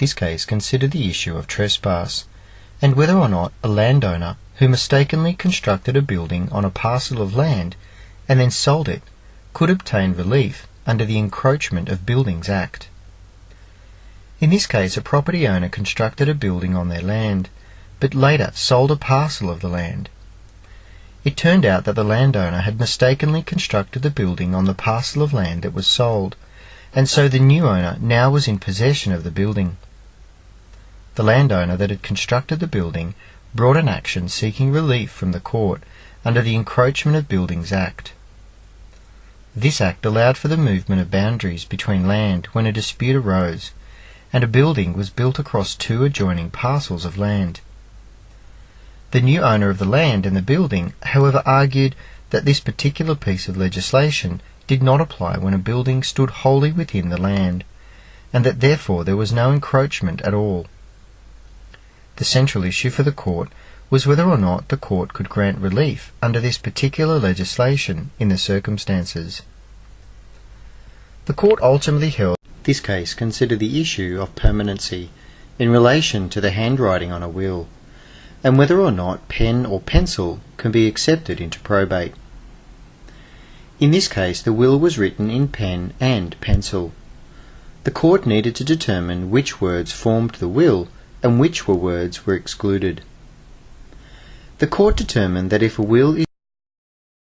this case considered the issue of trespass, and whether or not a landowner who mistakenly constructed a building on a parcel of land and then sold it could obtain relief under the Encroachment of Buildings Act. In this case, a property owner constructed a building on their land, but later sold a parcel of the land. It turned out that the landowner had mistakenly constructed the building on the parcel of land that was sold, and so the new owner now was in possession of the building. The landowner that had constructed the building brought an action seeking relief from the court under the Encroachment of Buildings Act. This act allowed for the movement of boundaries between land when a dispute arose, and a building was built across two adjoining parcels of land. The new owner of the land and the building, however, argued that this particular piece of legislation did not apply when a building stood wholly within the land, and that therefore there was no encroachment at all. The central issue for the court was whether or not the court could grant relief under this particular legislation in the circumstances. The court ultimately held this case considered the issue of permanency in relation to the handwriting on a will, and whether or not pen or pencil can be accepted into probate. In this case, the will was written in pen and pencil. The court needed to determine which words formed the will and which words were excluded. The court determined that if a will is